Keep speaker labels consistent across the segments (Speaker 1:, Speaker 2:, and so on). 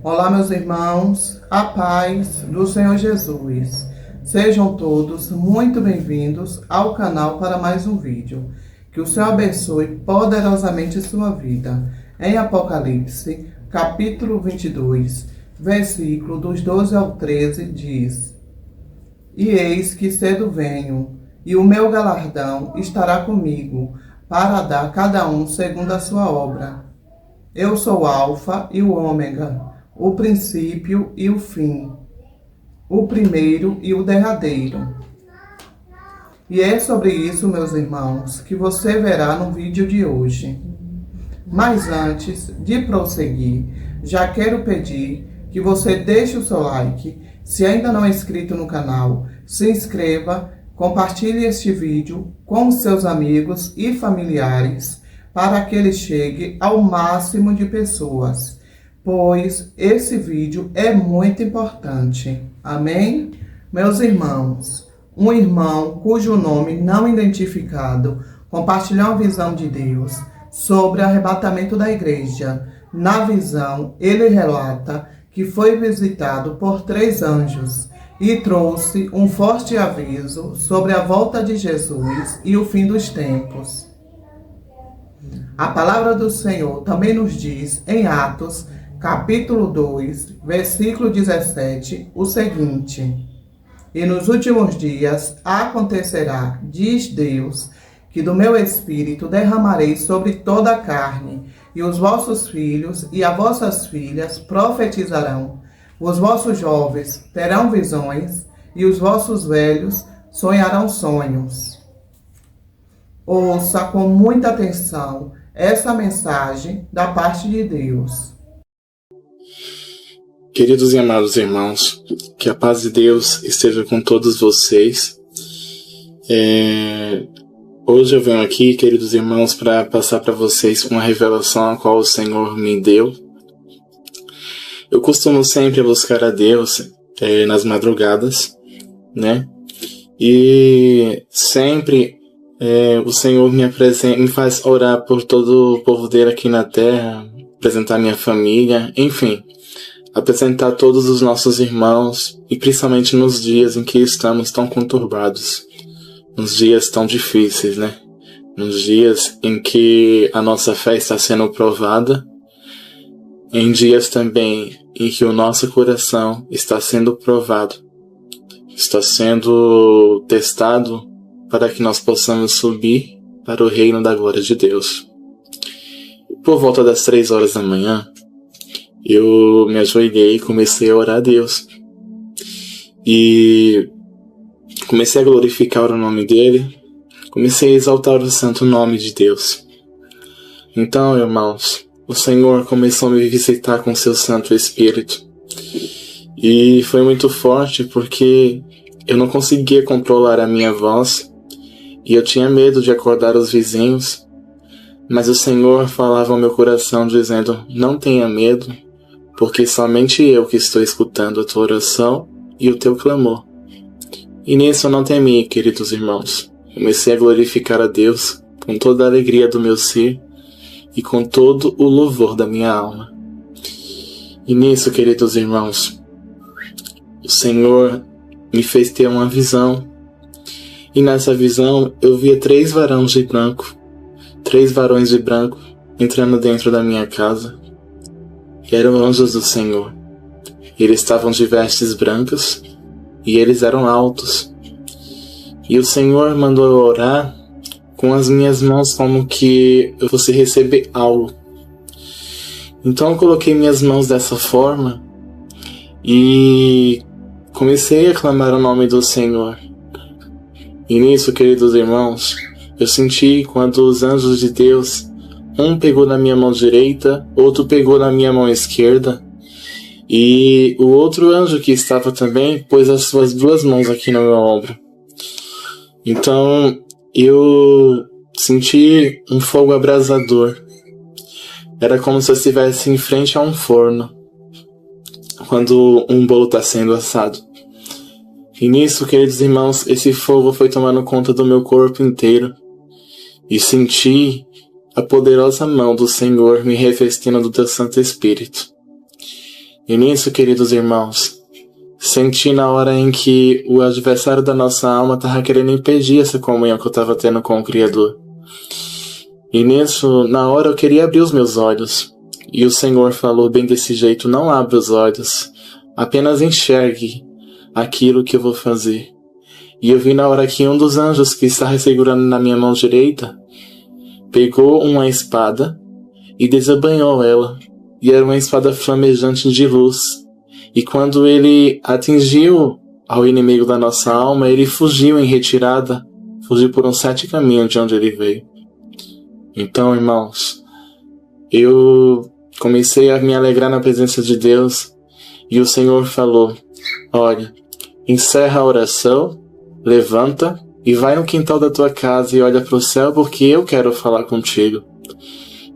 Speaker 1: Olá, meus irmãos, a paz do Senhor Jesus. Sejam todos muito bem-vindos ao canal para mais um vídeo. Que o Senhor abençoe poderosamente sua vida. Em Apocalipse, capítulo 22, versículo dos 12 ao 13, diz: E eis que cedo venho, e o meu galardão estará comigo, para dar a cada um segundo a sua obra. Eu sou o Alfa e o Ômega, o princípio e o fim, o primeiro e o derradeiro. E é sobre isso, meus irmãos, que você verá no vídeo de hoje. Mas antes de prosseguir, já quero pedir que você deixe o seu like. Se ainda não é inscrito no canal, se inscreva, compartilhe este vídeo com seus amigos e familiares para que ele chegue ao máximo de pessoas, pois esse vídeo é muito importante. Amém? Meus irmãos, um irmão cujo nome não identificado compartilhou a visão de Deus sobre o arrebatamento da igreja. Na visão, ele relata que foi visitado por 3 anjos e trouxe um forte aviso sobre a volta de Jesus e o fim dos tempos. A palavra do Senhor também nos diz em Atos, capítulo 2, versículo 17, o seguinte: E nos últimos dias acontecerá, diz Deus, que do meu espírito derramarei sobre toda a carne, e os vossos filhos e as vossas filhas profetizarão, os vossos jovens terão visões, e os vossos velhos sonharão sonhos. Ouça com muita atenção essa mensagem da parte de Deus.
Speaker 2: Queridos e amados irmãos, que a paz de Deus esteja com todos vocês. Hoje eu venho aqui, queridos irmãos, para passar para vocês uma revelação a qual o Senhor me deu. Eu costumo sempre buscar a Deus nas madrugadas, né? E sempre o Senhor me faz orar por todo o povo dele aqui na terra, apresentar minha família, enfim, apresentar todos os nossos irmãos, e principalmente nos dias em que estamos tão conturbados, nos dias tão difíceis, né? Nos dias em que a nossa fé está sendo provada, em dias também em que o nosso coração está sendo provado, está sendo testado, para que nós possamos subir para o reino da glória de Deus. Por volta das 3 horas da manhã, eu me ajoelhei e comecei a orar a Deus. E comecei a glorificar o nome dele, comecei a exaltar o santo nome de Deus. Então, irmãos, o Senhor começou a me visitar com seu Santo Espírito. E foi muito forte porque eu não conseguia controlar a minha voz, e eu tinha medo de acordar os vizinhos, mas o Senhor falava ao meu coração dizendo: não tenha medo, porque somente eu que estou escutando a tua oração e o teu clamor. E nisso eu não temi, queridos irmãos. Comecei a glorificar a Deus com toda a alegria do meu ser e com todo o louvor da minha alma. E nisso, queridos irmãos, o Senhor me fez ter uma visão. E nessa visão eu via 3 varões de branco, 3 varões de branco entrando dentro da minha casa. E eram anjos do Senhor. Eles estavam de vestes brancas e eles eram altos. E o Senhor mandou eu orar com as minhas mãos como que eu fosse receber algo. Então eu coloquei minhas mãos dessa forma e comecei a clamar o nome do Senhor. E nisso, queridos irmãos, eu senti quando os anjos de Deus, um pegou na minha mão direita, outro pegou na minha mão esquerda, e o outro anjo que estava também pôs as suas 2 mãos aqui no meu ombro. Então eu senti um fogo abrasador. Era como se eu estivesse em frente a um forno, quando um bolo está sendo assado. E nisso, queridos irmãos, esse fogo foi tomando conta do meu corpo inteiro. E senti a poderosa mão do Senhor me revestindo do teu Santo Espírito. E nisso, queridos irmãos, senti na hora em que o adversário da nossa alma estava querendo impedir essa comunhão que eu estava tendo com o Criador. E nisso, na hora eu queria abrir os meus olhos. E o Senhor falou bem desse jeito: não abra os olhos, apenas enxergue aquilo que eu vou fazer. E eu vi na hora que um dos anjos que estava segurando na minha mão direita pegou uma espada e desembainhou ela. E era uma espada flamejante de luz. E quando ele atingiu ao inimigo da nossa alma, ele fugiu em retirada, fugiu por um 7 caminhos de onde ele veio. Então, irmãos, eu comecei a me alegrar na presença de Deus, e o Senhor falou: olha, encerra a oração, levanta e vai no quintal da tua casa e olha para o céu, porque eu quero falar contigo.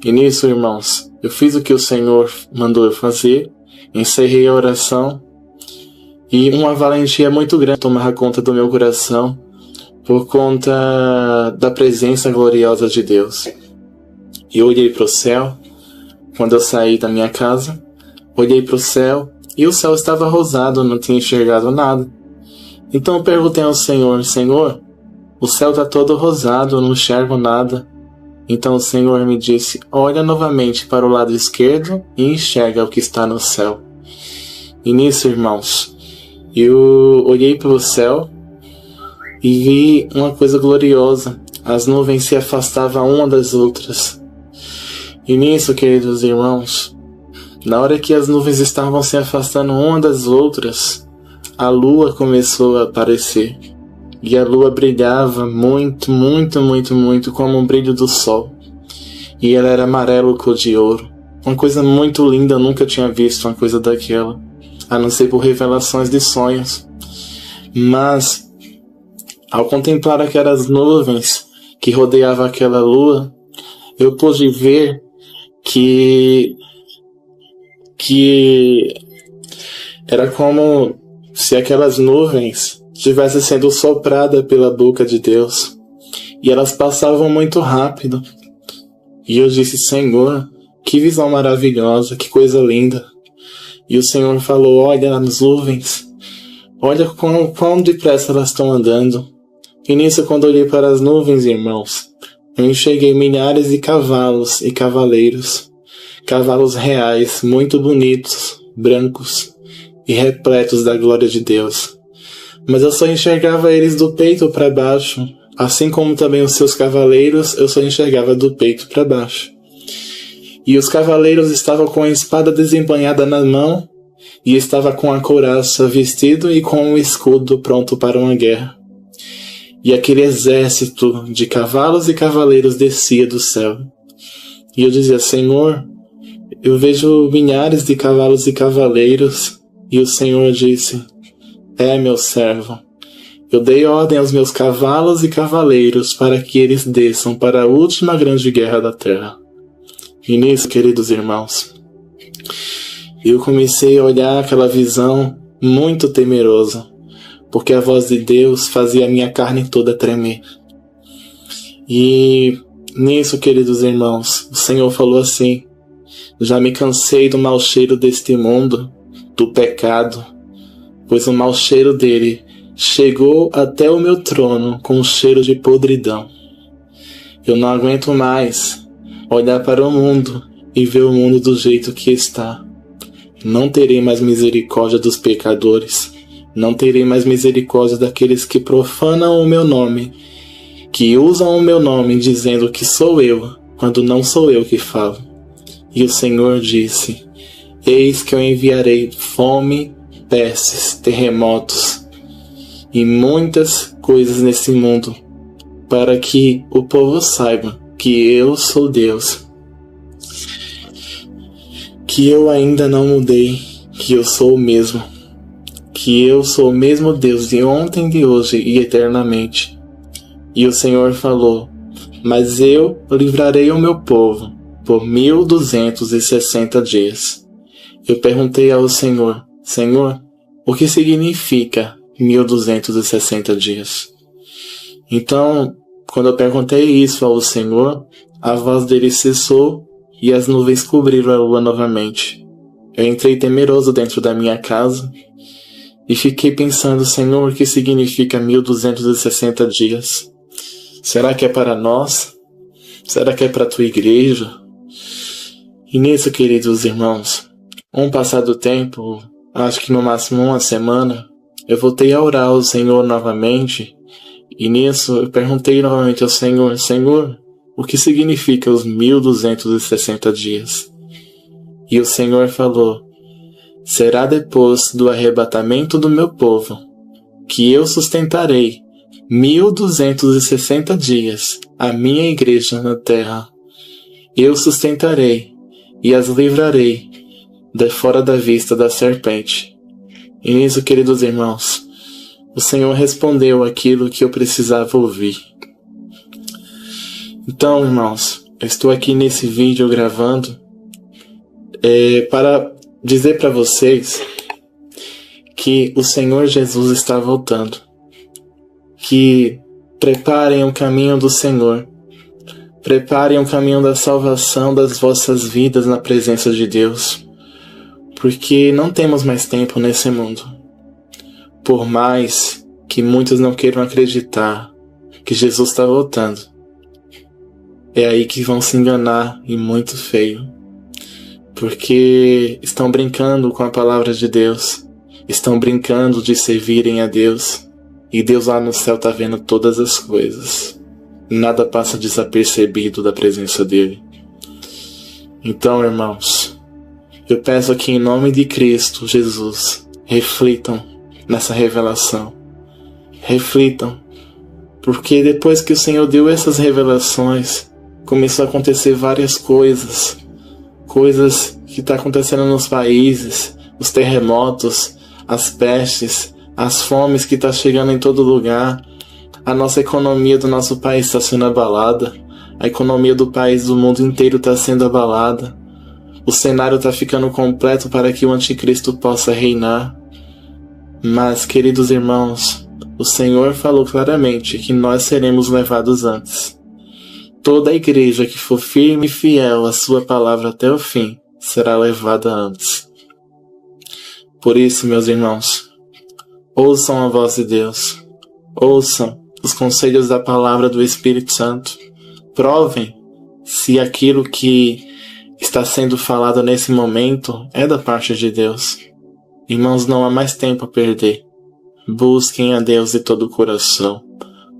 Speaker 2: E nisso, irmãos, eu fiz o que o Senhor mandou eu fazer, encerrei a oração, e uma valentia muito grande tomava conta do meu coração, por conta da presença gloriosa de Deus. E eu olhei para o céu, quando eu saí da minha casa, olhei para o céu, e o céu estava rosado, não tinha enxergado nada. Então eu perguntei ao Senhor: Senhor, o céu está todo rosado, eu não enxergo nada. Então o Senhor me disse: olha novamente para o lado esquerdo e enxerga o que está no céu. E nisso, irmãos, eu olhei para o céu e vi uma coisa gloriosa. As nuvens se afastavam uma das outras. E nisso, queridos irmãos, na hora que as nuvens estavam se afastando uma das outras, a lua começou a aparecer. E a lua brilhava muito, muito, muito, muito como o brilho do sol. E ela era amarelo cor de ouro. Uma coisa muito linda, eu nunca tinha visto uma coisa daquela, a não ser por revelações de sonhos. Mas, ao contemplar aquelas nuvens que rodeavam aquela lua, eu pude ver que era como se aquelas nuvens estivessem sendo sopradas pela boca de Deus, e elas passavam muito rápido. E eu disse: Senhor, que visão maravilhosa, que coisa linda. E o Senhor falou: olha as nuvens, olha quão depressa elas estão andando. E nisso, quando eu olhei para as nuvens, irmãos, eu enxerguei milhares de cavalos e cavaleiros, cavalos reais, muito bonitos, brancos e repletos da glória de Deus. Mas eu só enxergava eles do peito para baixo, assim como também os seus cavaleiros, eu só enxergava do peito para baixo. E os cavaleiros estavam com a espada desembainhada na mão, e estava com a couraça vestido e com um escudo pronto para uma guerra. E aquele exército de cavalos e cavaleiros descia do céu. E eu dizia: Senhor, eu vejo milhares de cavalos e cavaleiros. E o Senhor disse: é, meu servo, eu dei ordem aos meus cavalos e cavaleiros para que eles desçam para a última grande guerra da terra. E nisso, queridos irmãos, eu comecei a olhar aquela visão muito temerosa, porque a voz de Deus fazia a minha carne toda tremer. E nisso, queridos irmãos, o Senhor falou assim: já me cansei do mau cheiro deste mundo, do pecado, pois o mau cheiro dele chegou até o meu trono com um cheiro de podridão. Eu não aguento mais olhar para o mundo e ver o mundo do jeito que está. Não terei mais misericórdia dos pecadores, não terei mais misericórdia daqueles que profanam o meu nome, que usam o meu nome dizendo que sou eu, quando não sou eu que falo. E o Senhor disse: eis que eu enviarei fome, pestes, terremotos e muitas coisas nesse mundo, para que o povo saiba que eu sou Deus, que eu ainda não mudei, que eu sou o mesmo, que eu sou o mesmo Deus de ontem, de hoje e eternamente. E o Senhor falou: mas eu livrarei o meu povo por 1260 dias. Eu perguntei ao Senhor: Senhor, o que significa 1260 dias? Então, quando eu perguntei isso ao Senhor, a voz dele cessou e as nuvens cobriram a lua novamente. Eu entrei temeroso dentro da minha casa e fiquei pensando, Senhor, o que significa 1260 dias? Será que é para nós? Será que é para a tua igreja? E nisso, queridos irmãos, passado tempo, acho que no máximo uma semana, eu voltei a orar ao Senhor novamente, e nisso eu perguntei novamente ao Senhor, Senhor, o que significa os 1260 dias? E o Senhor falou, será depois do arrebatamento do meu povo, que eu sustentarei 1260 dias a minha igreja na terra. Eu sustentarei e as livrarei de fora da vista da serpente. E nisso, queridos irmãos, o Senhor respondeu aquilo que eu precisava ouvir. Então, irmãos, eu estou aqui nesse vídeo gravando para dizer para vocês que o Senhor Jesus está voltando. Que preparem o caminho do Senhor. Preparem o caminho da salvação das vossas vidas na presença de Deus. Porque não temos mais tempo nesse mundo. Por mais que muitos não queiram acreditar que Jesus está voltando, é aí que vão se enganar, e muito feio. Porque estão brincando com a palavra de Deus. Estão brincando de servirem a Deus. E Deus lá no céu está vendo todas as coisas. Nada passa desapercebido da presença dele. Então, irmãos, eu peço aqui em nome de Cristo Jesus, reflitam nessa revelação. Reflitam. Porque depois que o Senhor deu essas revelações, começou a acontecer várias coisas. Coisas que estão acontecendo nos países, os terremotos, as pestes, as fomes que estão chegando em todo lugar. A nossa economia do nosso país está sendo abalada. A economia do país do mundo inteiro está sendo abalada. O cenário está ficando completo para que o anticristo possa reinar. Mas, queridos irmãos, o Senhor falou claramente que nós seremos levados antes. Toda a igreja que for firme e fiel à sua palavra até o fim será levada antes. Por isso, meus irmãos, ouçam a voz de Deus. Ouçam os conselhos da palavra do Espírito Santo. Provem se aquilo que está sendo falado nesse momento é da parte de Deus. Irmãos, não há mais tempo a perder. Busquem a Deus de todo o coração.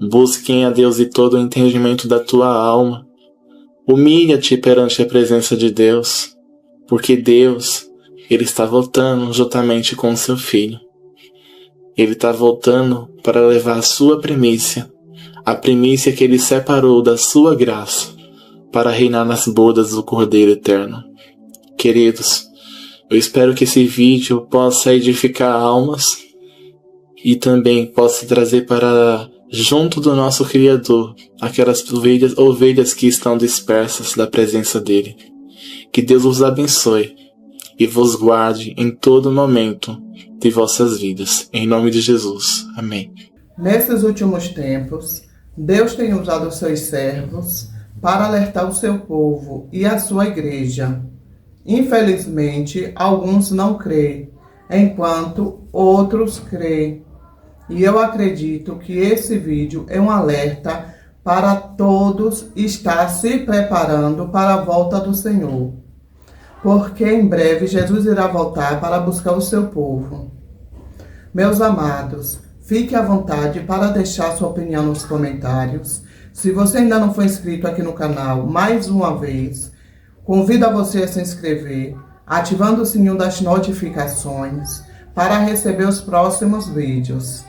Speaker 2: Busquem a Deus de todo o entendimento da tua alma. Humilha-te perante a presença de Deus, porque Deus, Ele está voltando juntamente com o seu Filho. Ele está voltando para levar a sua primícia, a primícia que Ele separou da sua graça, para reinar nas bodas do Cordeiro Eterno. Queridos, eu espero que esse vídeo possa edificar almas e também possa trazer para junto do nosso Criador aquelas ovelhas que estão dispersas da presença dele. Que Deus os abençoe e vos guarde em todo momento de vossas vidas. Em nome de Jesus. Amém.
Speaker 1: Nesses últimos tempos, Deus tem usado os seus servos para alertar o seu povo e a sua igreja. Infelizmente, alguns não creem, enquanto outros creem. E eu acredito que esse vídeo é um alerta para todos estar se preparando para a volta do Senhor. Porque em breve Jesus irá voltar para buscar o seu povo. Meus amados, fique à vontade para deixar sua opinião nos comentários. Se você ainda não foi inscrito aqui no canal, mais uma vez, convido a você a se inscrever, ativando o sininho das notificações para receber os próximos vídeos.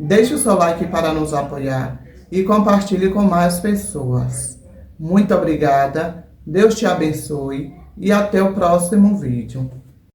Speaker 1: Deixe o seu like para nos apoiar e compartilhe com mais pessoas. Muito obrigada, Deus te abençoe e até o próximo vídeo.